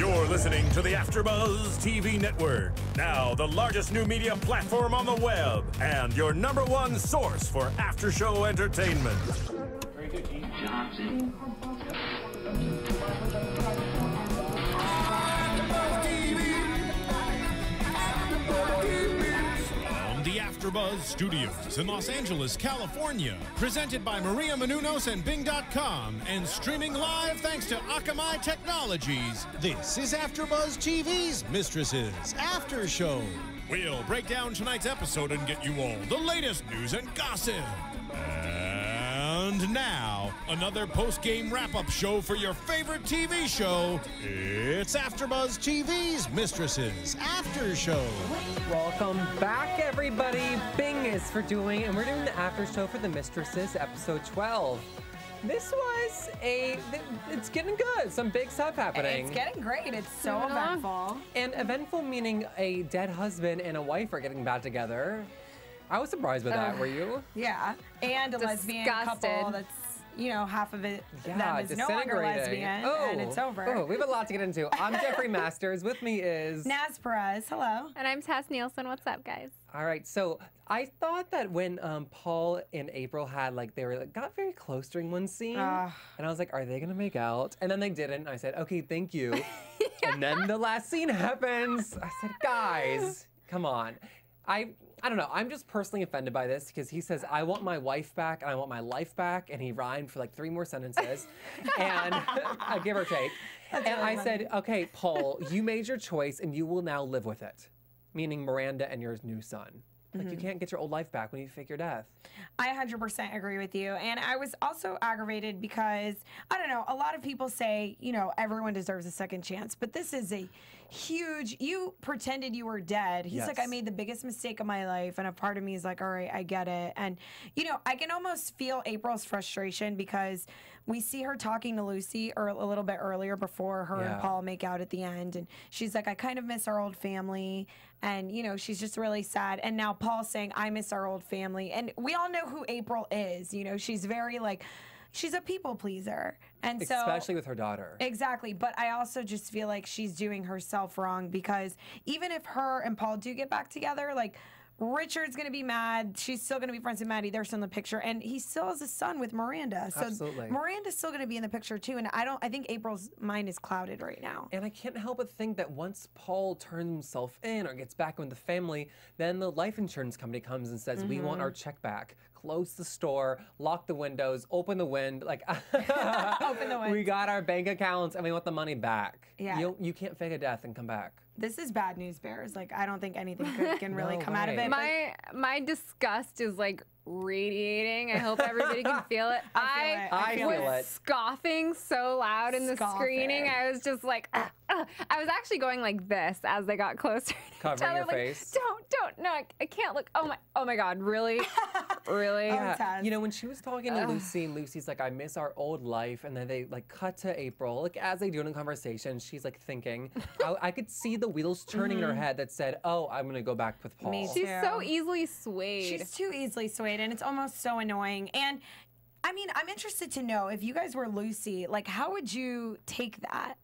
You're listening to the AFTERBUZZ TV Network, now the largest new media platform on the web, and your #1 source for after-show entertainment. Very good, Johnson. The AFTERBUZZ Studios in Los Angeles, California. Presented by Maria Menounos and Bing.com and streaming live thanks to Akamai Technologies. This is AFTERBUZZ TV's Mistresses After Show. We'll break down tonight's episode and get you all the latest news and gossip. And now, another post-game wrap-up show for your favorite TV show. It's AFTERBUZZ TV's Mistresses After Show. Welcome back, everybody. Bing is for doing, and we're doing the after show for the Mistresses, episode 12. This was it's getting good. Some big stuff happening. It's getting great. It's so eventful. And eventful meaning a dead husband and a wife are getting back together. I was surprised by that, were you? Yeah, and a lesbian couple that's, you know, half of it them is no longer lesbian, and it's over. Oh, we have a lot to get into. I'm Jeffrey Masters. With me is Perez. Hello. And I'm Tess Nielsen. What's up, guys? All right, so I thought that when Paul and April had, like, they were got very close during one scene, and I was like, are they gonna make out? And then they didn't. And I said, okay, thank you. And then the last scene happens. I said, guys, come on. I don't know. I'm just personally offended by this because he says, I want my wife back and I want my life back. And he rhymed for like 3 more sentences. And give or take. And I said, okay, Paul, you made your choice and you will now live with it. Meaning Miranda and your new son. Like, you can't get your old life back when you fake your death. I 100% agree with you. And I was also aggravated because, I don't know, a lot of people say, you know, everyone deserves a second chance. But this is a huge, you pretended you were dead. He's like, I made the biggest mistake of my life. And a part of me is like, all right, I get it. And, you know, I can almost feel April's frustration because we see her talking to Lucy a little bit earlier before her and Paul make out at the end. And she's like, I kind of miss our old family. And, you know, she's just really sad. And now Paul's saying, I miss our old family. And we all know who April is. You know, she's very, like, she's a people pleaser. And so, especially with her daughter. Exactly. But I also just feel like she's doing herself wrong because even if her and Paul do get back together, like, Richard's going to be mad. She's still going to be friends with Maddie. They're still in the picture. And he still has a son with Miranda. So absolutely. Miranda's still going to be in the picture too. And I think April's mind is clouded right now. And I can't help but think that once Paul turns himself in or gets back with the family, then the life insurance company comes and says, we want our check back. Close the store, lock the windows, open the wind. Like, open the wind. We got our bank accounts and we want the money back. Yeah. You can't fake a death and come back. This is bad news, Bears. Like, I don't think anything can really come out of it. My disgust is like radiating. I hope everybody can feel it. I feel was scoffing so loud in the screening. I was just like, I was actually going like this as they got closer. Covering your face. Don't, no, I can't look. Oh my God, really? Really? Yeah. You know, when she was talking to Lucy, and Lucy's like, I miss our old life. And then they like cut to April, like as they do in a conversation, she's like thinking, I could see the wheels turning in her head that said, oh, I'm going to go back with Paul. Me too. She's so easily swayed. She's too easily swayed, and it's almost so annoying. And I mean, I'm interested to know if you guys were Lucy, like, how would you take that?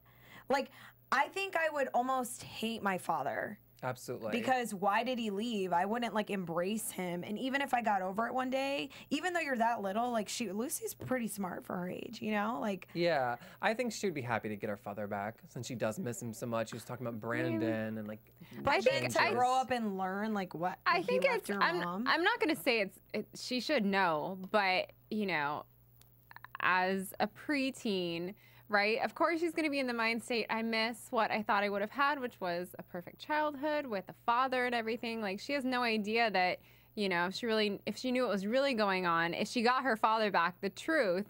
Like, I think I would almost hate my father. Absolutely. Because why did he leave? I wouldn't like embrace him. And even if I got over it one day, even though you're that little, like Lucy's pretty smart for her age, you know? Like, yeah, I think she would be happy to get her father back since she does miss him so much. She was talking about Brandon and like. But I think to grow up and learn like what I think he left your mom. I'm not gonna say she should know, but you know, as a preteen. Right? Of course she's going to be in the mind state, I miss what I thought I would have had, which was a perfect childhood with a father and everything. Like, she has no idea that, you know, if she knew what was really going on, if she got her father back, the truth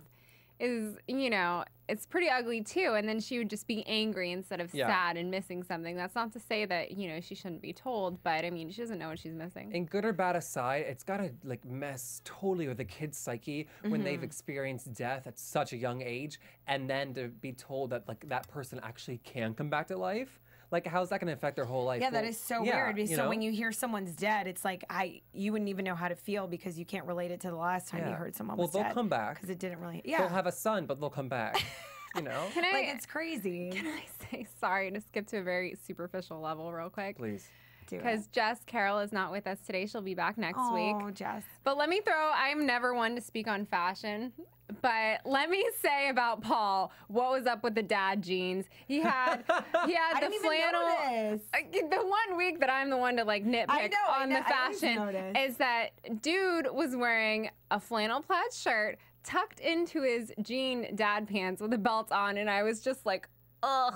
is, you know, it's pretty ugly too. And then she would just be angry instead of sad and missing something. That's not to say that, you know, she shouldn't be told, but I mean, she doesn't know what she's missing. And good or bad aside, it's got to like mess totally with a kid's psyche when they've experienced death at such a young age, and then to be told that like that person actually can come back to life. Like, how's that going to affect their whole life? Yeah, that is so weird. So when you hear someone's dead, it's like you wouldn't even know how to feel because you can't relate it to the last time you heard someone was dead. Well, they'll come back. Because it didn't really, They'll have a son, but they'll come back. you know? Like, it's crazy. Can I say sorry to skip to a very superficial level real quick? Please. Because Jess Carroll is not with us today. She'll be back next week. Oh, Jess. But let me I'm never one to speak on fashion, but let me say about Paul, what was up with the dad jeans? He had the flannel. The 1 week that I'm the one to like nitpick on the fashion is that dude was wearing a flannel plaid shirt tucked into his jean dad pants with a belt on, and I was just like, ugh.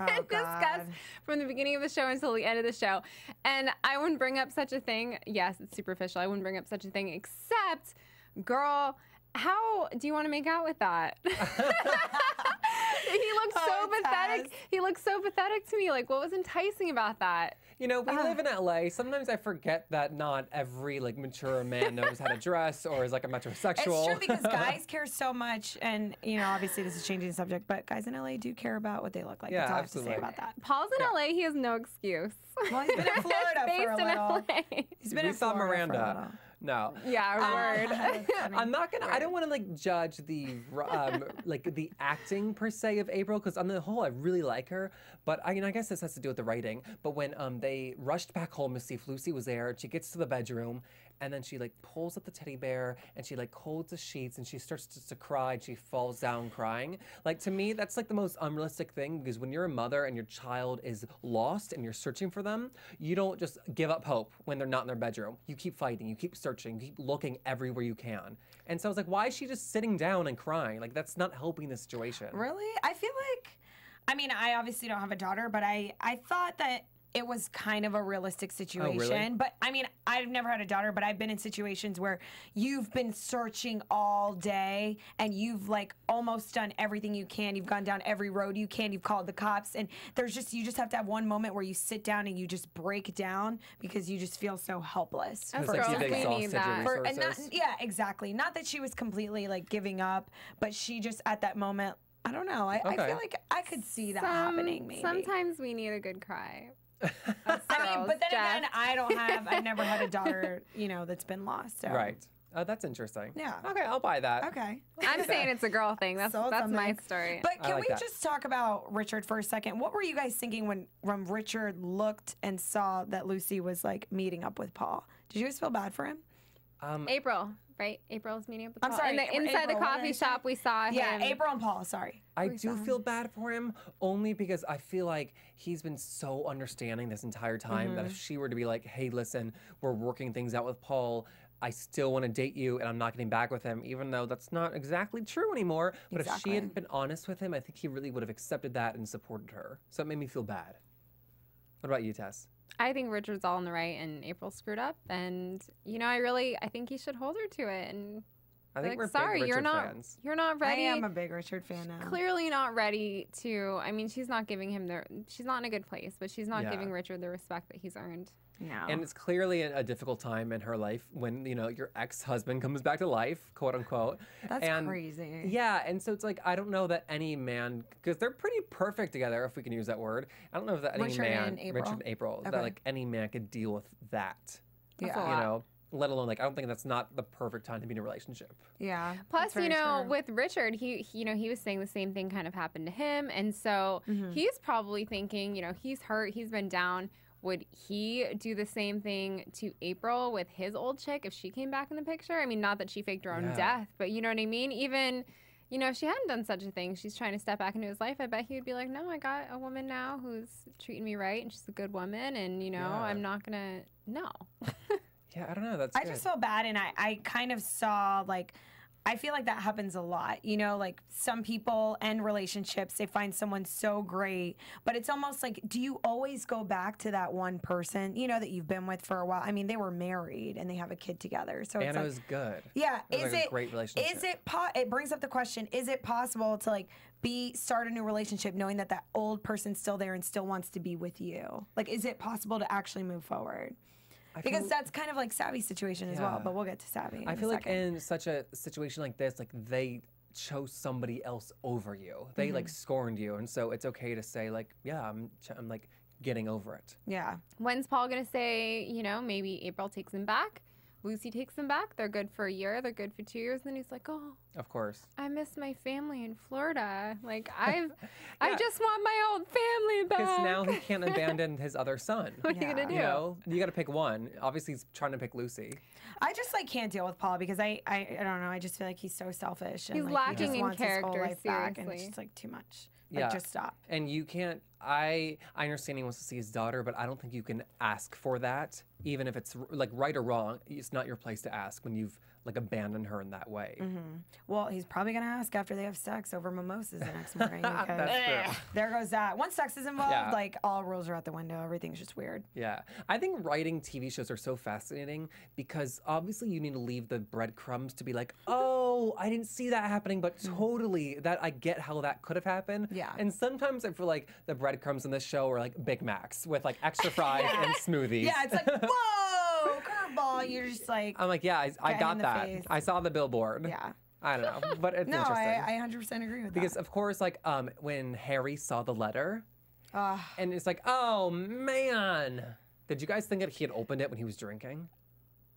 Discussed from the beginning of the show until the end of the show. And I wouldn't bring up such a thing. Yes, it's superficial. I wouldn't bring up such a thing except, girl, how do you want to make out with that? He looked so pathetic. He looked so pathetic to me. Like, what was enticing about that? You know, we live in LA. Sometimes I forget that not every like mature man knows how to dress or is like a metrosexual. It's true because guys care so much, and you know, obviously this is changing the subject, but guys in LA do care about what they look like. Yeah, That's all absolutely. I have to say about that. Paul's in LA. He has no excuse. Well, he's been in Florida for a little. He's been we in saw Florida for a Miranda. little. No. Yeah, word. I'm not gonna. I don't want to like judge the like the acting per se of April, because on the whole I really like her. But I guess this has to do with the writing. But when they rushed back home to see if Lucy was there, she gets to the bedroom, and then she like pulls up the teddy bear and she like holds the sheets and she starts to cry and she falls down crying. Like, to me, that's like the most unrealistic thing, because when you're a mother and your child is lost and you're searching for them, you don't just give up hope when they're not in their bedroom. You keep fighting, you keep searching, you keep looking everywhere you can. And so I was like, why is she just sitting down and crying? Like, that's not helping the situation. Really? I feel like, I mean, I obviously don't have a daughter, but I thought that it was kind of a realistic situation. Oh, really? But I mean, I've never had a daughter, but I've been in situations where you've been searching all day and you've like almost done everything you can. You've gone down every road you can. You've called the cops, and you just have to have one moment where you sit down and you just break down because you just feel so helpless. As It's like girls, you've we need exhausted that. your resources. Yeah, exactly. Not that she was completely like giving up, but she just at that moment, I don't know. I feel like I could see that happening maybe. Sometimes we need a good cry. I mean, but then again, I've never had a daughter, you know, that's been lost. So. Right. Oh, that's interesting. Yeah. Okay, I'll buy that. Okay. I'm saying it's a girl thing. That's Sold my something. story. But can like we that. just talk about Richard for a second? What were you guys thinking when Richard looked and saw that Lucy was like meeting up with Paul? Did you guys feel bad for him? April, right? April's meeting up with I'm Paul. sorry, Inside April, the what coffee did I say? shop, we saw him. Yeah, April and Paul. Sorry. I do feel bad for him, only because I feel like he's been so understanding this entire time that if she were to be like, hey, listen, we're working things out with Paul, I still want to date you and I'm not getting back with him, even though that's not exactly true anymore. But if she hadn't been honest with him, I think he really would have accepted that and supported her. So it made me feel bad. What about you, Tess? I think Richard's all in the right and April screwed up. And, you know, I think he should hold her to it. And I think like, we're sorry, big you're Richard not fans. You're not ready. I am a big Richard fan now. Clearly not ready to. I mean, she's not giving him she's not in a good place, but she's not Yeah. giving Richard the respect that he's earned. No. And it's clearly a difficult time in her life when, you know, your ex-husband comes back to life, quote unquote. That's and crazy. Yeah, and so it's like, I don't know that any man, because they're pretty perfect together, if we can use that word. I don't know if that any Richard man, and April? Richard and April, that Okay. like any man could deal with that. Yeah. That's a You lot. know, let alone like, I don't think that's not the perfect time to be in a relationship. Yeah. Plus, that's you very know, true. with Richard, he was saying the same thing kind of happened to him, and so he's probably thinking, you know, he's hurt, he's been down. Would he do the same thing to April with his old chick if she came back in the picture? I mean, not that she faked her own Yeah. death, but you know what I mean? Even, you know, if she hadn't done such a thing, she's trying to step back into his life, I bet he would be like, no, I got a woman now who's treating me right, and she's a good woman, and, you know, Yeah. I'm not gonna, no. Yeah, I don't know. That's I good. just felt bad, and I kind of saw, like, I feel like that happens a lot. You know, like some people end relationships, they find someone so great, but it's almost like, do you always go back to that one person, you know, that you've been with for a while? I mean, they were married and they have a kid together. So it's and it like, was good. yeah, It was is like it a great relationship. Is it it brings up the question, is it possible to like start a new relationship knowing that that old person's still there and still wants to be with you? Like, is it possible to actually move forward? Because feel- that's kind of like Savi's situation as well, Yeah. but we'll get to Savi in I a feel like second. in such a situation like this, like they chose somebody else over you. They like scorned you, and so it's okay to say like, yeah, I'm like getting over it. Yeah. When's Paul gonna say, you know, maybe April takes him back? Lucy takes them back. They're good for a year. They're good for 2 years. And then he's like, oh, Of course. I miss my family in Florida. Like, I just want my old family back. Because now he can't abandon his other son. What are you going to do? You know, you got to pick one. Obviously, he's trying to pick Lucy. I just like can't deal with Paul because I don't know. I just feel like he's so selfish. And, He's like, lacking he just in wants his whole character, life back, and it's seriously. just like too much. Like, just stop. And you can't, I understand he wants to see his daughter, but I don't think you can ask for that, even if it's like right or wrong. It's not your place to ask when you've like abandoned her in that way. Well, he's probably gonna ask after they have sex over mimosas the next morning. Because That's true. there goes that. Once sex is involved, Yeah. like all rules are out the window. Everything's just weird. Yeah. I think writing TV shows are so fascinating because obviously you need to leave the breadcrumbs to be like, oh, I didn't see that happening, but totally that I get how that could have happened. Yeah. And sometimes I feel like the breadcrumbs in this show are like Big Macs with like extra fries and smoothies. Yeah, it's like whoa, curveball. You're just like, I'm like, yeah, I Get got in the that. face. I saw the billboard. yeah. I don't know, but it's No, interesting. I 100% agree with Because that. of course, like when Harry saw the letter, and it's like, oh man, did you guys think that he had opened it when he was drinking?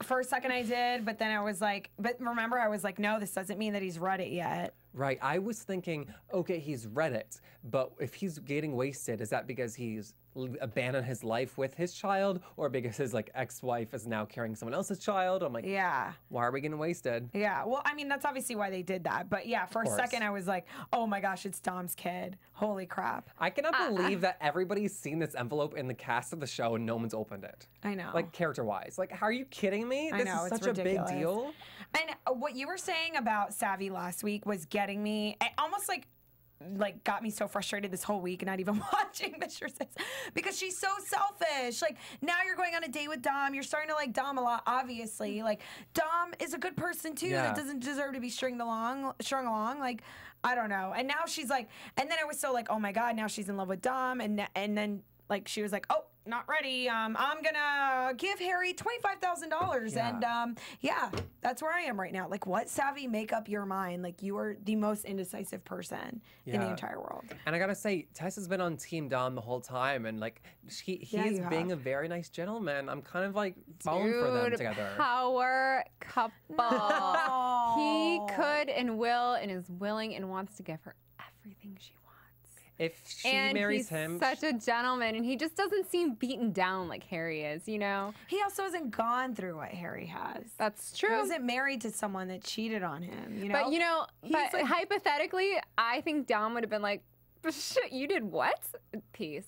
For a second I did, but then I was like, but remember I was like, no, this doesn't mean that he's read it yet. Right. I was thinking, okay, he's read it, but if he's getting wasted, is that because he's abandoned his life with his child, or because his like ex-wife is now carrying someone else's child? I'm like, Yeah. why are we getting wasted? Yeah, well, I mean, that's obviously why they did that. But yeah, for a course. second, I was like, oh my gosh, it's Dom's kid. Holy crap. I cannot believe that everybody's seen this envelope in the cast of the show and no one's opened it. I know. Like character-wise. Like, are you kidding me? I This know, is it's such a ridiculous. big deal. And what you were saying about Savi last week was getting me, it almost like got me so frustrated this whole week not even watching Mistresses because she's so selfish. Like, now you're going on a date with Dom. You're starting to like Dom a lot, obviously. Like, Dom is a good person too Yeah. that doesn't deserve to be strung along. Like, I don't know. And now she's like, and then I was so like, oh my God, now she's in love with Dom. And then like she was like, oh, not ready. I'm gonna give Harry $25,000. Yeah. And yeah, that's where I am right now. Like, what, Savi? Make up your mind. Like, you are the most indecisive person in the Yeah. entire world. And I gotta say, Tess has been on Team Dom the whole time, and like he's you being have. a very nice gentleman. I'm kind of like falling for them Dude, together. Power couple. He could and will and is willing and wants to give her everything she wants. If she And marries he's him, such a gentleman, and he just doesn't seem beaten down like Harry is, you know? He also hasn't gone through what Harry has. That's He true. wasn't married to someone that cheated on him, you know? But, you know, He's but like- hypothetically, I think Dom would have been like, shit, you did what? Peace.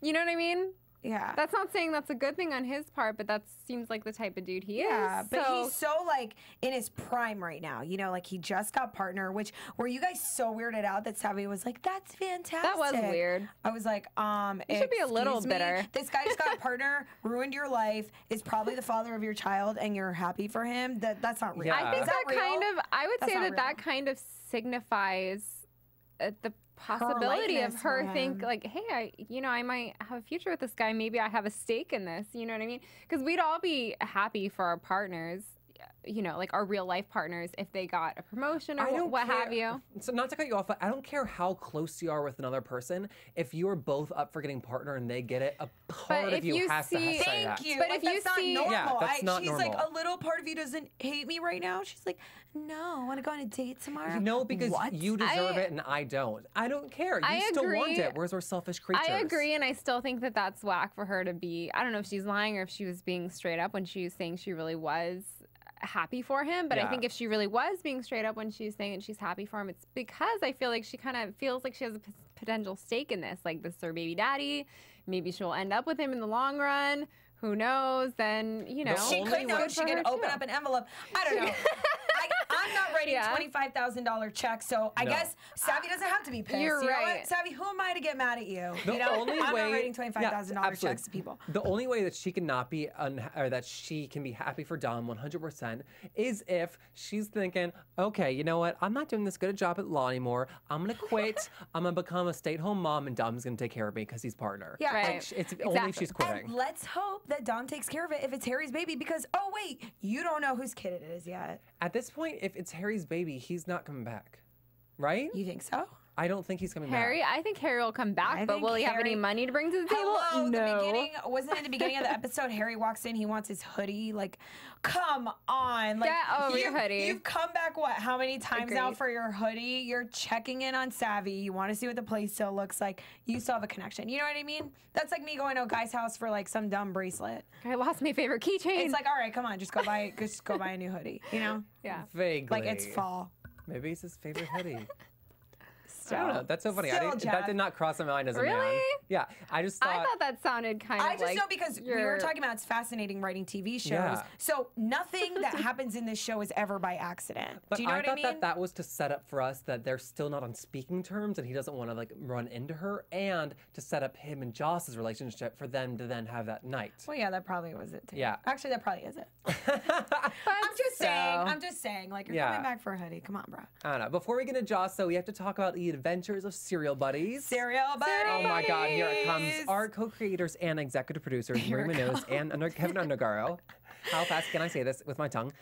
You know what I mean? yeah. That's not saying that's a good thing on his part, but that seems like the type of dude he Yeah, is. but so, he's so like in his prime right now. You know, like he just got partner, which were you guys so weirded out that Savi was like, that's fantastic. That was weird. I was like, You should be a little excuse me? bitter. This guy just got partner, ruined your life, is probably the father of your child, and you're happy for him. That's not real. Yeah. I think Is that real? kind of, I would That's say not that real. kind of signifies the possibility of likeness for her him. think like, hey, I might have a future with this guy. Maybe I have a stake in this. You know what I mean? Because we'd all be happy for our partners, like our real life partners, if they got a promotion or I don't what care. have you. So not to cut you off, but I don't care how close you are with another person. If you're both up for getting partner and they get it, a part if of you you has to see- say Thank that. you. But Like, if you that's see- not normal. Yeah, that's not she's like, normal. a little part of you doesn't hate me right now. She's like, no, I want to go on a date tomorrow. No, because What? you deserve it and I don't. I don't care. You I still want agree. it. Whereas we're selfish creatures. I agree, and I still think that that's whack for her to be. I don't know if she's lying or if she was being straight up when she was saying she really was happy for him. But I Yeah. think if she really was being straight up when she was saying that she's happy for him, it's because I feel like she kind of feels like she has a potential stake in this. Like, this is her baby daddy. Maybe she'll end up with him in the long run. Who knows? Then, She only could know. good She for could her, open too. up an envelope. I don't know. I'm not writing Yeah. $25,000 checks, so I No. guess Savi doesn't have to be pissed. You're you know right. what? Savi, who am I to get mad at you? The you know, only I'm way, not writing $25,000 absolutely. checks to people. The only way that she can not be, or that she can be happy for Dom 100% is if she's thinking, okay, you know what? I'm not doing this good a job at law anymore. I'm gonna quit. I'm gonna become a stay-at-home mom, and Dom's gonna take care of me because he's partner. Yeah. Right. Like, it's only if Exactly. she's quitting. And let's hope that Dom takes care of it if it's Harry's baby, because, oh, wait, you don't know whose kid it is yet. At this point, if it's Harry's baby, he's not coming back, right? You think so? I don't think he's coming Harry, back. I think Harry will come back, I but think will he have any Harry- money to bring to the table? Hello, No. the beginning, wasn't it in the beginning of the episode, Harry walks in, he wants his hoodie. Like, come on. Like, Get over your hoodie. You've come back, what, how many times now Agreed. for your hoodie? You're checking in on Savi. You want to see what the place still looks like. You still have a connection. You know what I mean? That's like me going to a guy's house for like some dumb bracelet. I lost my favorite keychain. It's like, all right, come on, just go buy a new hoodie. You know? yeah. Vaguely. Like it's fall. Maybe it's his favorite hoodie. So, I don't know. That's so funny. Still, That Jeff. did not cross my mind as a man. Really? Yeah. I just thought. I thought that sounded kind of I just like know because we were talking about it's fascinating writing TV shows. Yeah. So nothing that happens in this show is ever by accident. But Do you know I what thought I mean? that was to set up for us that they're still not on speaking terms and he doesn't want to like run into her, and to set up him and Joss's relationship for them to then have that night. Well, yeah, that probably was it too. Yeah. Actually, that probably is it. But I'm just saying, like, you're Yeah. coming back for a hoodie. Come on, bro. I don't know. Before we get into Joss, though, we have to talk about the adventures of Serial Buddies. Cereal buddy. Oh my God, here it comes. Our co-creators and executive producers, Maria Munoz and Kevin Undergaro. How fast can I say this with my tongue?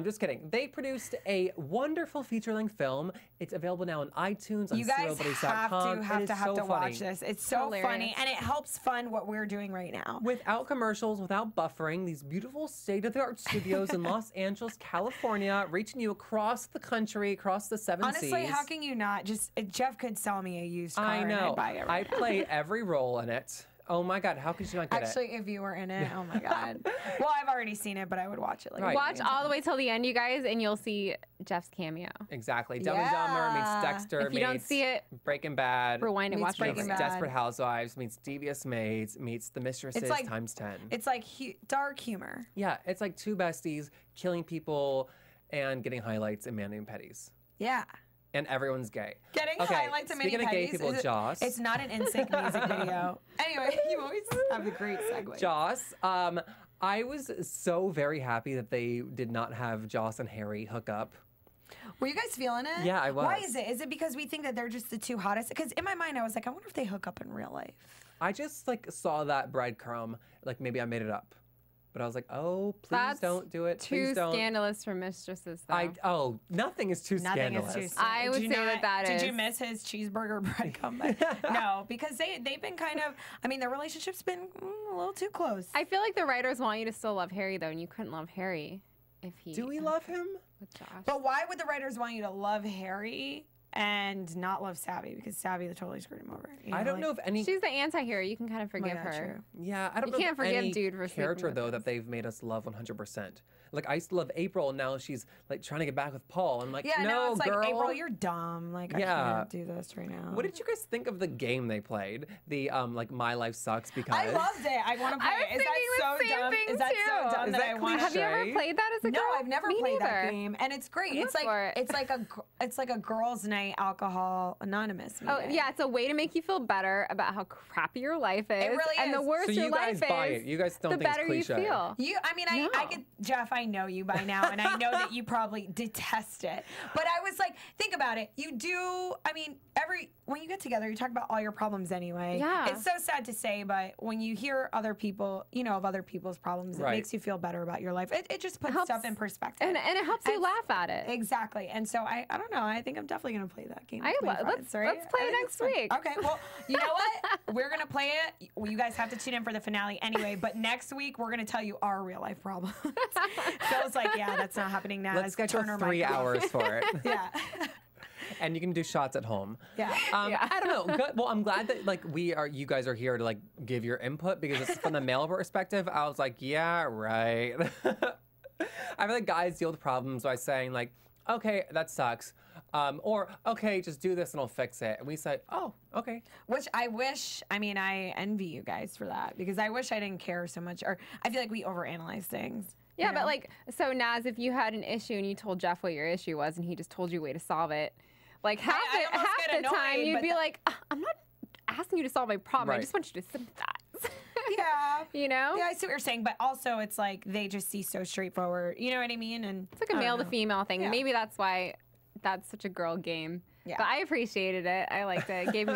Just kidding. They produced a wonderful feature-length film. It's available now on iTunes, on You guys serialbuddies.com. have It to is so funny. watch this. It's so Hilarious. funny, and it helps fund what we're doing right now. Without commercials, without buffering, these beautiful state-of-the-art studios in Los Angeles, California, reaching you across the country, across the seven Honestly, seas. how can you not? Jeff could sell me a used car I and know. I'd buy it I right now. play every role in it. Oh my God, how could you not get Actually, if you were in it, oh my God. Well, I've already seen it, but I would watch it. Like Right. watch all the way till the end, you guys, and you'll see Jeff's cameo. it? Exactly. Dumb and Dumber meets Yeah. Dexter If you don't meets see it, Breaking Bad. rewind and Meets watch it. Breaking meets Bad. Desperate Housewives meets Devious Maids meets The Mistresses like- times 10. It's like dark humor. Yeah, it's like two besties killing people and getting highlights and mani and petties. Yeah. And everyone's gay. Getting Okay, highlights and speaking of gay people, Joss. It's not an NSYNC music video. Anyway, you always have the great segue. Joss, I was so very happy that they did not have Joss and Harry hook up. Were you guys feeling it? Yeah, I Why was. is it? Is it because we think that they're just the two hottest? Because in my mind, I was like, I wonder if they hook up in real life. I just like saw that breadcrumb, like maybe I made it up. But I was like, oh, please That's don't do it. Too Please don't. scandalous for Mistresses, though. Nothing is too Nothing scandalous. is too. I would Did you say that Did is. you miss his cheeseburger bread comeback? No, because they've been kind of. I mean, their relationship's been a little too close. I feel like the writers want you to still love Harry, though, and you couldn't love Harry if he. Do we love him? with Josh. But why would the writers want you to love Harry and not love Savvy? Because Savvy totally screwed him over. You I don't know if any. She's the anti-hero. You can kind of Oh my forgive God, her. true. Yeah, I don't You know. can't if forgive any dude for sleeping character with though us. that they've made us love 100%. Like I used to love April, and now she's like trying to get back with Paul. I'm like, Yeah, no, no, it's girl. like April, you're dumb. Like I Yeah. can't do this right now. What did you guys think of the game they played? The like My Life Sucks because I loved it. I want to play I was it. Is that thinking the so same dumb? thing, Is that too. so dumb Is that that I want Have you ever Shay? played that as a No, girl? I've never Me played that neither. game, and it's great. Look It's like for it. it's like a girls' night alcohol anonymous. Oh meeting. yeah, it's a way to make you feel better about how crappy your life is. really and the is. worse So your you guys life buy is, it. You guys don't the think it's better you cliche. feel. I mean, I No. get, Jeff, I know you by now, and I know that you probably detest it. But I was like, think about it. You do, I mean, when you get together, you talk about all your problems anyway. Yeah. It's so sad to say, but when you hear other people, of other people's problems, it Right. makes you feel better about your life. It just puts Helps- stuff in perspective. And it helps you And- laugh at it. Exactly. And so I don't know. I think I'm definitely going to play that game. I with my lo- friends, right? let's play I think next it's fun. week. Okay. Well, you know what? We're going to play it. Well, you guys have to tune in for the finale anyway. But next week, we're going to tell you our real life problems. Phil's like, yeah, that's not happening now. Let's schedule Turn her 3 mic off. hours for it. Yeah. And you can do shots at home. Yeah. I don't know. Good. Well, I'm glad that you guys are here to like give your input because it's from the male perspective. I was like, yeah, right. I feel like guys deal with problems by saying like, okay, that sucks. Or, okay, just do this and I'll fix it. And we say, oh, okay. Which I wish, I envy you guys for that because I wish I didn't care so much. Or I feel like we overanalyze things. Yeah, you know? but like, so Naz, if you had an issue and you told Jeff what your issue was and he just told you a way to solve it, like half I almost half get the time annoyed, you'd but be like, I'm not asking you to solve my problem. I Right. just want you to sympathize. Yeah. You know? Yeah, I see what you're saying, but also it's like they just see so straightforward. You know what I mean? And It's like a I don't male to know. female thing. Yeah. Maybe that's why that's such a girl game. Yeah. But I appreciated it. I liked it. It gave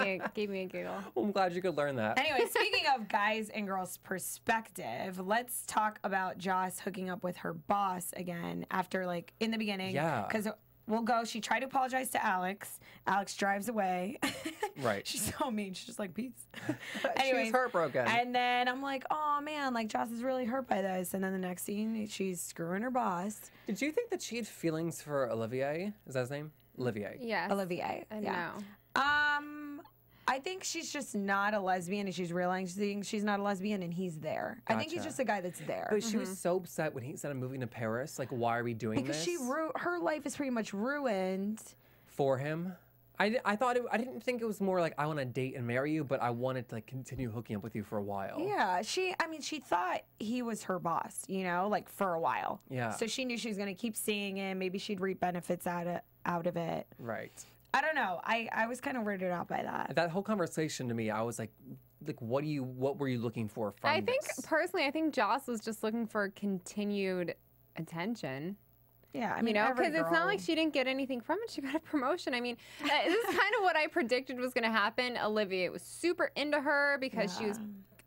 me a giggle. Well, I'm glad you could learn that. Anyway, speaking of guys and girls' perspective, let's talk about Joss hooking up with her boss again after, like, in the beginning. Yeah. Because we'll go. She tried to apologize to Alex. Alex drives away. Right. She's so mean. She's just like, peace. She's heartbroken. And then I'm like, oh man, like Joss is really hurt by this. And then the next scene, she's screwing her boss. Did you think that she had feelings for Olivier? Is that his name? Olivier. Yes. Olivier. Yeah. No. I think she's just not a lesbian, and she's realizing she's not a lesbian, and he's there. I think he's Gotcha. just a guy that's there. But she was so upset when he said, I'm moving to Paris. Like, why are we doing because this? her life is pretty much ruined. For him? I didn't think it was more like, I want to date and marry you, but I wanted to like continue hooking up with you for a while. Yeah, she thought he was her boss, you know, like for a while. Yeah. So she knew she was going to keep seeing him. Maybe she'd reap benefits out of it. Right. I don't know. I was kind of weirded out by that. That whole conversation to me, I was like what were you looking for from I think this? personally, I think Joss was just looking for continued attention. Yeah, I mean, you know, every because it's not girl- like she didn't get anything from it. She got a promotion. I mean, this is kind of what I predicted was going to happen. Olivia was super into her because she was,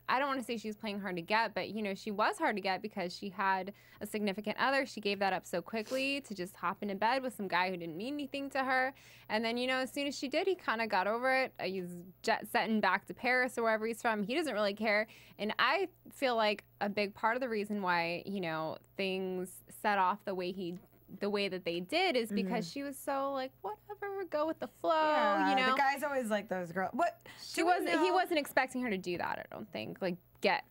I don't want to say she was playing hard to get, but, you know, she was hard to get because she had a significant other. She gave that up so quickly to just hop into bed with some guy who didn't mean anything to her. And then, you know, as soon as she did, he kind of got over it. He's jet-setting back to Paris or wherever he's from. He doesn't really care. And I feel like a big part of the reason why, you know, things set off the way that they did is because she was so like, whatever, go with the flow, Yeah, you know. the guys always like those girls. What? He wasn't expecting her to do that, I don't think. Like, get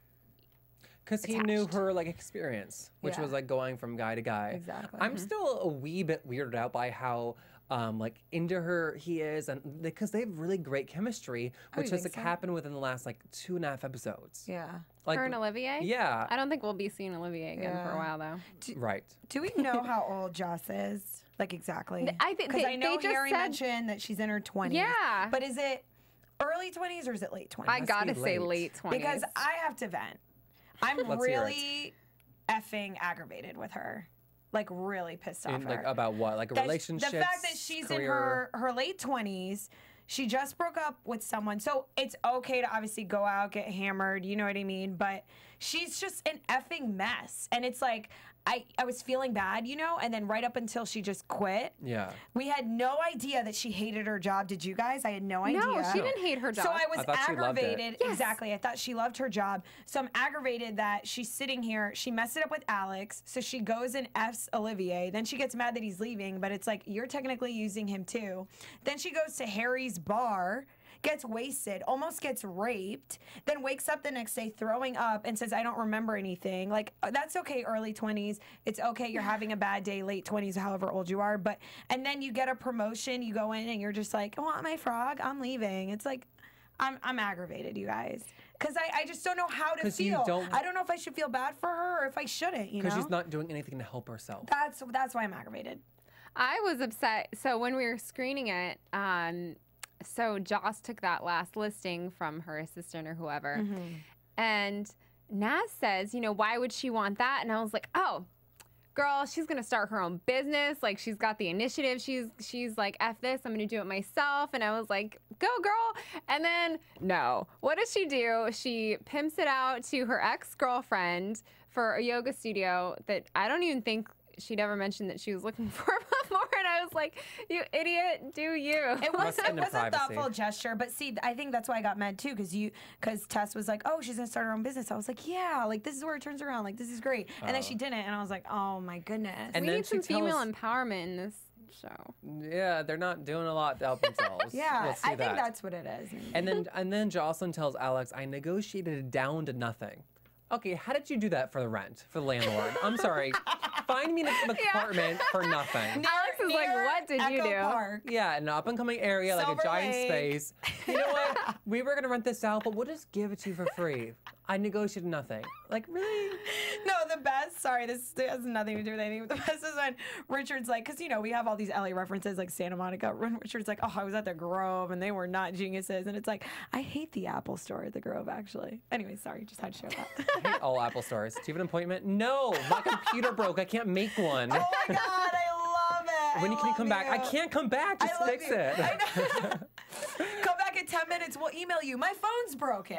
Because he knew her like experience, which Yeah. was like going from guy to guy. Exactly. I'm still a wee bit weirded out by how like into her he is, and because they have really great chemistry, which you has think like so? happened within the last like 2.5 episodes. Yeah. Like, her and Olivier. Yeah. I don't think we'll be seeing Olivier again for a Yeah. while, though. Right. Do we know how old Joss is? Like exactly. I think because I know they just Harry said- mentioned that she's in her 20s. Yeah. But is it early 20s or is it late 20s? I gotta be say late. late 20s. Because I have to vent. I'm Let's hear it. really effing aggravated with her. Like really pissed off And, her. like about what? Like a That- relationship. The fact that she's in career. her late 20s, she just broke up with someone. So it's okay to obviously go out, get hammered, you know what I mean? But she's just an effing mess. And it's like, I was feeling bad, you know? And then right up until she just quit, Yeah. we had no idea that she hated her job. Did you guys? I had no idea. No, she didn't hate her job. So I was thought she loved it. aggravated. Exactly. I thought she loved her job. So I'm aggravated that she's sitting here. She messed it up with Alex. So she goes and F's Olivier. Then she gets mad that he's leaving, but it's like, you're technically using him too. Then she goes to Harry's bar, gets wasted, almost gets raped, then wakes up the next day throwing up and says, I don't remember anything. Like, that's okay, early 20s. It's okay, you're having a bad day, late 20s, however old you are. And then you get a promotion, you go in and you're just like, I want my frog, I'm leaving. It's like, I'm aggravated, you guys. Because I just don't know how to 'Cause you feel. don't- I don't know if I should feel bad for her or if I shouldn't, you know? Because she's not doing anything to help herself. That's why I'm aggravated. I was upset. So when we were screening it, so Joss took that last listing from her assistant or whoever, and Naz says, you know, why would she want that? And I was like, oh, girl, she's gonna start her own business. Like, she's got the initiative. She's like, F this, I'm gonna do it myself. And I was like, go girl. And then no, what does she do? She pimps it out to her ex-girlfriend for a yoga studio that I don't even think she'd ever mentioned that she was looking for before. And I was like, you idiot, do you? It was Must have a been privacy. thoughtful gesture, but see, I think that's why I got mad too, because Tess was like, "Oh, she's gonna start her own business." I was like, "Yeah, like this is where it turns around. Like this is great." And then she didn't, and I was like, "Oh my goodness." And We then need she some female tells- empowerment in this show. Yeah, they're not doing a lot to help themselves. yeah, Let's see I think that. that's what it is. And then Jocelyn tells Alex, I negotiated it down to nothing. Okay, how did you do that for the rent, for the landlord? I'm sorry. Find me an apartment for nothing. Alex is like, what did you Echo do? Park. Yeah, an up and coming area, like Silver a giant Lake. space. You know what? We were gonna rent this out, but we'll just give it to you for free. I negotiated nothing. Like, really? No, the best. Sorry, this has nothing to do with anything. But the best is when Richard's like, because you know we have all these LA references like Santa Monica. When Richard's like, oh, I was at the Grove and they were not geniuses, and it's like, I hate the Apple Store at the Grove actually. Anyway, sorry, just had to share that. I hate all Apple stores. Do you have an appointment? No, my computer broke. I can't make one. Oh my God, I love it. When can you come back? I can't come back. Just I love fix you. it. I know. Come back at 10 minutes, we'll email you. My phone's broken.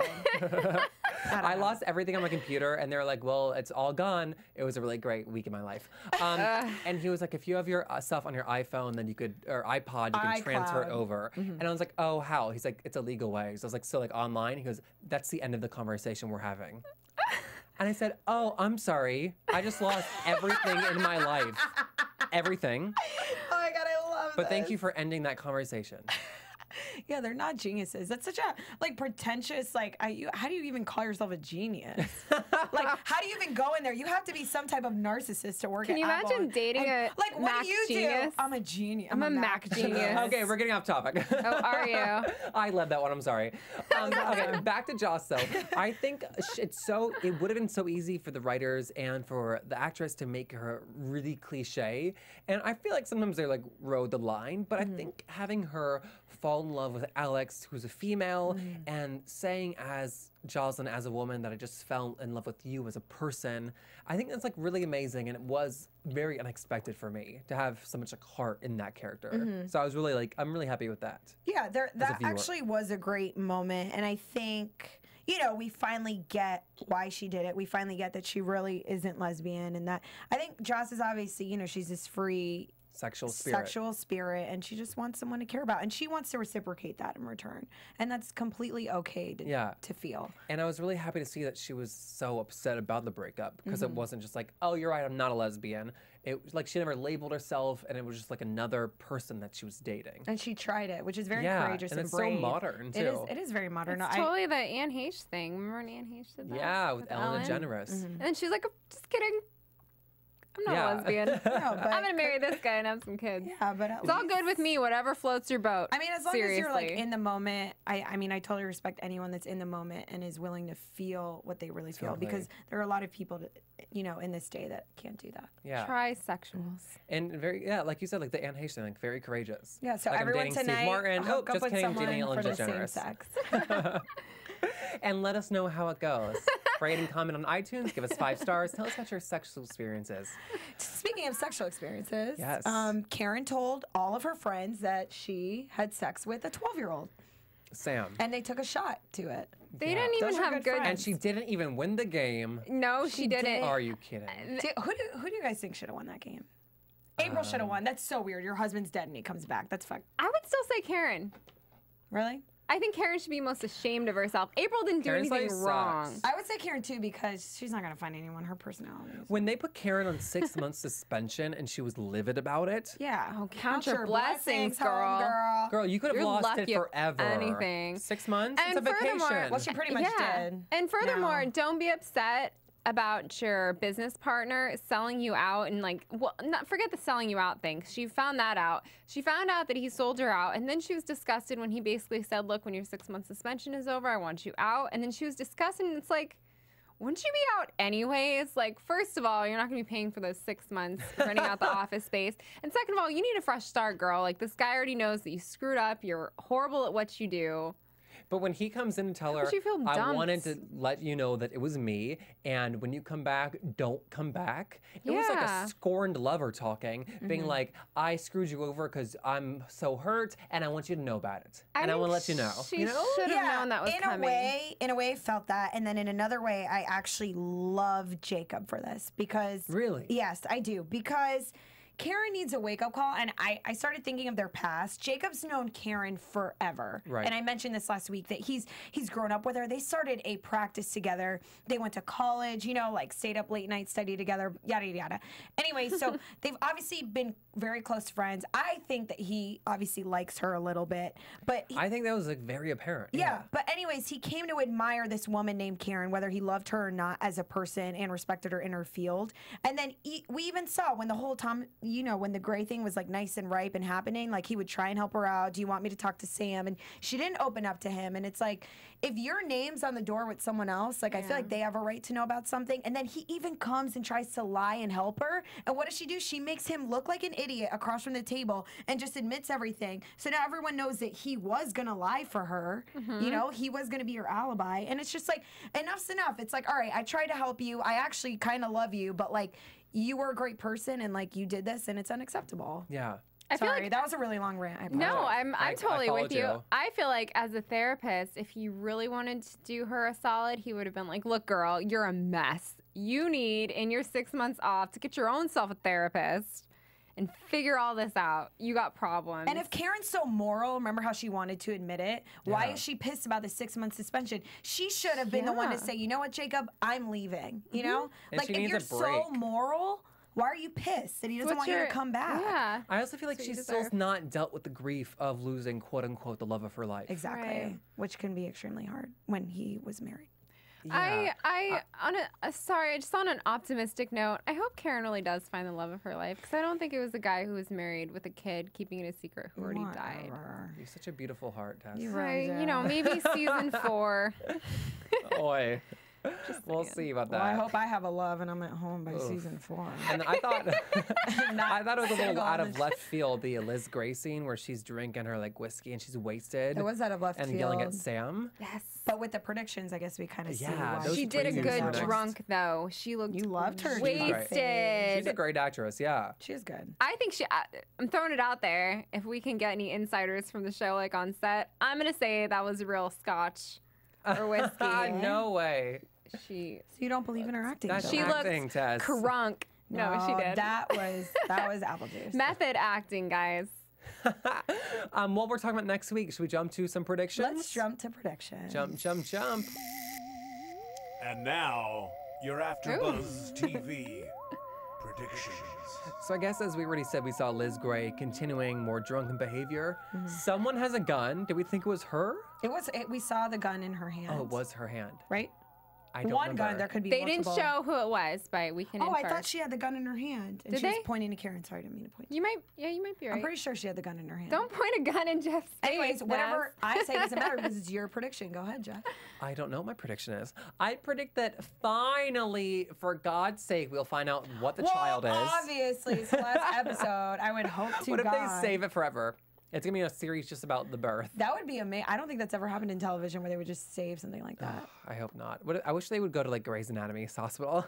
I lost everything on my computer, and they were like, well, it's all gone. It was a really great week in my life. And he was like, if you have your stuff on your iPhone, then you could, or iPod, you can transfer it over. And I was like, oh, how? He's like, it's a legal way. So I was like, so like online? He goes, that's the end of the conversation we're having. And I said, oh, I'm sorry. I just lost everything in my life. Everything. Oh my God, I love But thank you for ending that conversation. Yeah, they're not geniuses. That's such a like pretentious. Like, how do you even call yourself a genius? Like, how do you even go in there? You have to be some type of narcissist to work. Can you imagine dating a like? What Mac do you genius? do? I'm a genius. I'm a Mac genius. Okay, we're getting off topic. Oh, are you? I led that one. I'm sorry. Okay, back to Joss. Though I think it would have been so easy for the writers and for the actress to make her really cliche, and I feel like sometimes they like rode the line. But I think having her fall in love with Alex, who's a female, and saying as Jocelyn, as a woman, that I just fell in love with you as a person, I think that's like really amazing, and it was very unexpected for me to have so much like heart in that character. So I was really like, I'm really happy with that. Yeah, that actually was a great moment, and I think, you know, we finally get why she did it. We finally get that she really isn't lesbian, and that I think Joss is obviously, you know, she's this free Sexual spirit, and she just wants someone to care about, and she wants to reciprocate that in return, and that's completely okay to feel. And I was really happy to see that she was so upset about the breakup, because it wasn't just like, oh, you're right, I'm not a lesbian. It was like she never labeled herself, and it was just like another person that she was dating. And she tried it, which is very courageous and it's brave. so modern too. It is very modern. It's totally the Anne Heche thing. Remember when Anne Heche did that? Yeah, with Ellen DeGeneres. And then she's like, just kidding. I'm not a lesbian. No, but I'm gonna marry this guy and have some kids. Yeah, but it's all good with me. Whatever floats your boat. I mean, as long as you're like in the moment. I mean, I totally respect anyone that's in the moment and is willing to feel what they really feel, because there are a lot of people that, you know, in this day that can't do that. Yeah. Trisexuals. And like you said, like the Anne Heche thing, like very courageous. Yeah. So like, everyone I'm dating tonight, Steve Martin. hook up Just with kidding, I'm dating someone Ellen for the DeGeneres. same sex. And let us know how it goes. Rate and comment on iTunes. Give us 5 stars. Tell us about your sexual experiences. Speaking of sexual experiences, yes. Karen told all of her friends that she had sex with a 12-year-old. Sam. And they took a shot to it. They didn't even have good friends. And she didn't even win the game. No, she didn't. Are you kidding? Who do you guys think should have won that game? April should have won. That's so weird. Your husband's dead and he comes back. That's fucked. I would still say Karen. Really? I think Karen should be most ashamed of herself. April didn't do anything wrong. I would say Karen too, because she's not going to find anyone. Her personality. When they put Karen on 6 months suspension and she was livid about it. Yeah. Oh, count your blessings, girl. Girl, you could have lost it forever. Anything. 6 months? And it's a vacation. Well, she pretty much did. And furthermore, don't be upset about your business partner selling you out and forget the selling you out thing. She found that out. She found out that he sold her out, and then she was disgusted when he basically said, look, when your 6-month suspension is over, I want you out. And then she was disgusted, and it's like, wouldn't you be out anyways? Like, first of all, you're not going to be paying for those 6 months renting out the office space. And second of all, you need a fresh start, girl. Like, this guy already knows that you screwed up. You're horrible at what you do. But when he comes in and tell her, I wanted to let you know that it was me, and when you come back, don't come back. It was like a scorned lover talking, being like, I screwed you over because I'm so hurt, and I want you to know about it. And I want to let you know. She should have known that was coming. In a way, felt that. And then in another way, I actually love Jacob for this, because... Really? Yes, I do. Because... Karen needs a wake-up call, and I started thinking of their past. Jacob's known Karen forever. Right. And I mentioned this last week, that he's grown up with her. They started a practice together. They went to college, you know, like stayed up late night, studied together, yada, yada, yada. Anyway, so they've obviously been very close friends. I think that he obviously likes her a little bit, but... I think that was like very apparent. Yeah, but anyways, he came to admire this woman named Karen, whether he loved her or not as a person, and respected her in her field. And then we even saw when the whole time... You know, when the gray thing was like nice and ripe and happening, like he would try and help her out. Do you want me to talk to Sam? And she didn't open up to him. And it's like, if your name's on the door with someone else, like I feel like they have a right to know about something. And then he even comes and tries to lie and help her. And what does she do? She makes him look like an idiot across from the table and just admits everything. So now everyone knows that he was going to lie for her. You know, he was going to be her alibi. And it's just like, enough's enough. It's like, all right, I tried to help you. I actually kind of love you, but like, you were a great person, and like you did this, and it's unacceptable. Yeah. I feel Sorry, like that was a really long rant. I no, apologize. I'm totally with followed you. you. I feel like as a therapist, if he really wanted to do her a solid, he would have been like, look, girl, you're a mess. You need, in your 6 months off, to get your own self a therapist and figure all this out. You got problems. And if Karen's so moral, remember how she wanted to admit it? Why Yeah. is she pissed about the 6-month suspension? She should have been the one to say, you know what, Jacob, I'm leaving. You know? And Like, she if needs you're a so break. moral, why are you pissed that he doesn't What's want you your- to come back? Yeah. I also feel like That's what she's you still deserve. not dealt with the grief of losing, quote unquote, the love of her life. Exactly. Right. Which can be extremely hard when he was married. Yeah. Sorry, just on an optimistic note, I hope Karen really does find the love of her life, because I don't think it was a guy who was married with a kid, keeping it a secret, who already died. Whatever. You're such a beautiful heart, Tess. You're Right, right. you know, maybe season 4. Boy. We'll see about that. Well, I hope I have a love and I'm at home by season 4. And I thought I thought it was a little single out on of the left field, the Liz Gray scene where she's drinking her like whiskey and she's wasted. It was out of left and field. yelling at Sam. Yes. But with the predictions, I guess we kind of see Yeah, why those She did a pretty good good drunk, though. She looked You loved her. wasted. She's a great actress, yeah. She is good. I think I'm throwing it out there. If we can get any insiders from the show, like on set, I'm gonna say that was real scotch or whiskey. No way. She So you don't believe in her acting? That's though? she acting, looked Tess. crunk. No, she did. That was apple juice. Method acting, guys. What we're talking about next week? Should we jump to some predictions? Let's jump to predictions. Jump. And now, your AfterBuzz TV predictions. So I guess as we already said, we saw Liz Gray continuing more drunken behavior. Mm-hmm. Someone has a gun. Did we think it was her? We saw the gun in her hand. Oh, it was her hand. right. I don't One remember. gun. There could be. They didn't multiple. show who it was, but we can Oh, infer. I thought she had the gun in her hand, and Did she was they? pointing to Karen. Sorry, I didn't mean to point. You might be right. I'm pretty sure she had the gun in her hand. Don't point a gun in Jeff's face. Anyways, whatever Tess. I say doesn't matter because it's your prediction. Go ahead, Jeff. I don't know what my prediction is. I predict that finally, for God's sake, we'll find out what the child is. Obviously, it's the last episode. I would hope to What if God. they save it forever? It's gonna be a series just about the birth. That would be amazing. I don't think that's ever happened in television where they would just save something like that. I hope not. I wish they would go to like Grey's Anatomy's hospital.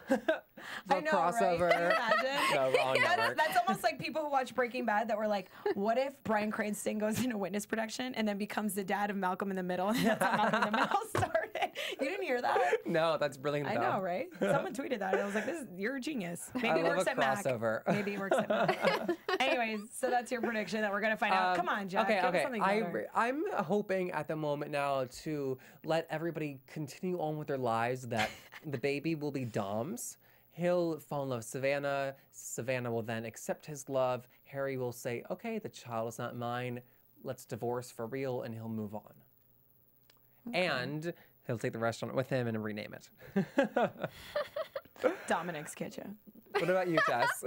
I know, crossover. right? Can you imagine? No, wrong network. That's almost like people who watch Breaking Bad that were like, what if Bryan Cranston goes into witness protection and then becomes the dad of Malcolm in the Middle? And that's how Malcolm in the Middle started. You didn't hear that? No, that's brilliant. I know, right? Someone tweeted that. I was like, you're a genius. Maybe I it love works a at Mac. crossover. Maybe it works at Mac. Anyways, so that's your prediction that we're going to find out. Come on, Jack. Give us something better. I'm hoping at the moment now to let everybody continue on with their lives that the baby will be Dom's. He'll fall in love with Savannah. Savannah will then accept his love. Harry will say, okay, the child is not mine. Let's divorce for real, and he'll move on. Okay. And he'll take the restaurant with him and rename it. Dominic's Kitchen. What about you, Tess?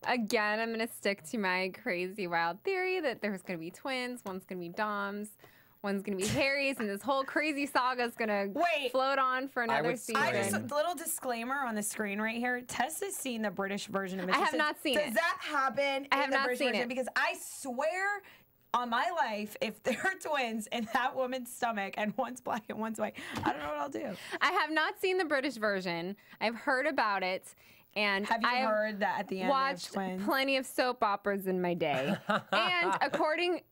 Again, I'm gonna stick to my crazy wild theory that there's gonna be twins. One's gonna be Dom's. One's gonna be Harry's, and this whole crazy saga is gonna float on for another would season. I just a little disclaimer on the screen right here. Tess has seen the British version of I have Mistresses. not seen it. Does that happen? I have in the not British seen version? it. Because I swear on my life, if there are twins in that woman's stomach and one's black and one's white, I don't know what I'll do. I have not seen the British version. I've heard about it. And Have you I've heard that at the end watched of twins? plenty of soap operas in my day. and according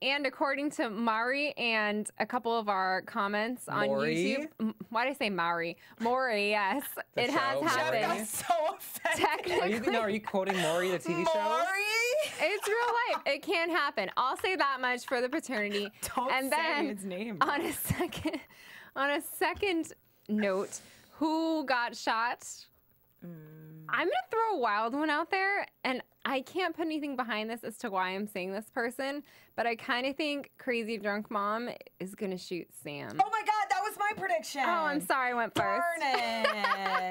to Mari and a couple of our comments on Maury? YouTube. Why did I say Mari? Maury, yes. It has show, Jeff Maury. happened. got so offended. Are you quoting Maury, the TV show? Maury? It's real life. It can happen. I'll say that much for the paternity. Don't and say then its name. on a second note, who got shot? I'm gonna throw a wild one out there, and I can't put anything behind this as to why I'm saying this person, but I kind of think Crazy Drunk Mom is gonna shoot Sam. Oh my God, that was my prediction. Oh, I'm sorry, I went first. Darn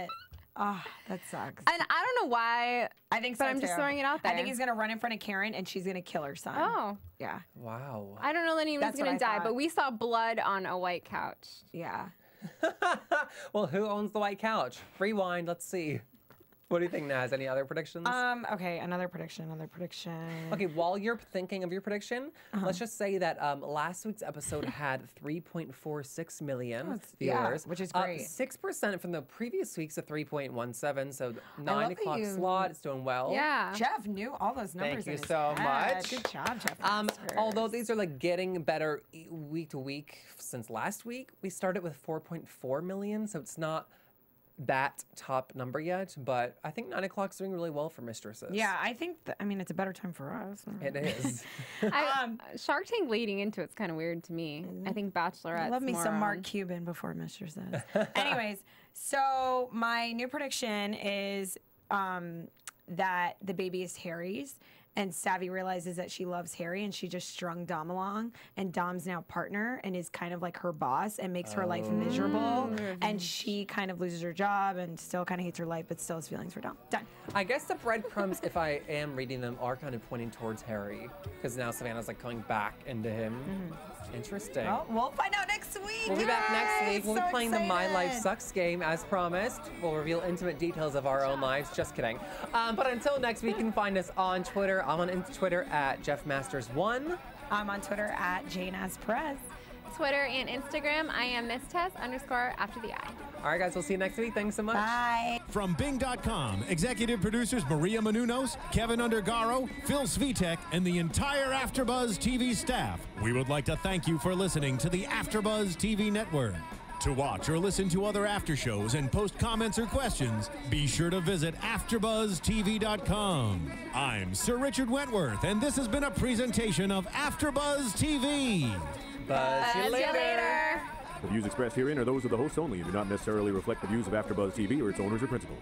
it. Oh, that sucks. And I don't know why. I think so, But I'm just too. throwing it out there. I think he's going to run in front of Karen and she's going to kill her son. Oh, Yeah. Wow. I don't know that anyone's That's what gonna I die, thought. but we saw blood on a white couch. Yeah. Well, who owns the white couch? Rewind, let's see. What do you think, Naz? Any other predictions? Okay, another prediction. Okay, while you're thinking of your prediction, let's just say that last week's episode had 3.46 million viewers, which is great. 6% from the previous week's of 3.17. So 9 o'clock slot, it's doing well. Yeah. Jeff knew all those numbers. Thank you in his so head. much. Good job, Jeff. Although these are like getting better week to week since last week, we started with 4.4 million, so it's not that top number yet, but I think 9 o'clock's doing really well for Mistresses. Yeah, I think, it's a better time for us. It is. Shark Tank leading into it's kind of weird to me. I think Bachelorette's I love me more some on. Mark Cuban before Mistresses. Anyways, so my new prediction is that the baby is Harry's. And Savi realizes that she loves Harry, and she just strung Dom along. And Dom's now partner and is kind of like her boss and makes her life miserable. And she kind of loses her job and still kind of hates her life, but still has feelings for Dom. Done. I guess the breadcrumbs, if I am reading them, are kind of pointing towards Harry, because now Savannah's like going back into him. Interesting. Well, we'll find out next week. We'll be back next week. We'll So be playing the My Life excited. Sucks game, as promised. We'll reveal intimate details of our own lives. Just kidding. But until next week, you can find us on Twitter. I'm on Twitter at JeffMasters1. I'm on Twitter at JaneAsPerez. Twitter and Instagram, I am Miss Tess _after the eye. All right, guys, we'll see you next week. Thanks so much. Bye. From Bing.com, executive producers Maria Menounos, Kevin Undergaro, Phil Svitek, and the entire AfterBuzz TV staff, we would like to thank you for listening to the AfterBuzz TV network. To watch or listen to other after shows and post comments or questions, be sure to visit AfterBuzzTV.com. I'm Sir Richard Wentworth, and this has been a presentation of AfterBuzz TV. Buzz you See you later. later. The views expressed herein are those of the hosts only and do not necessarily reflect the views of AfterBuzz TV or its owners or principals.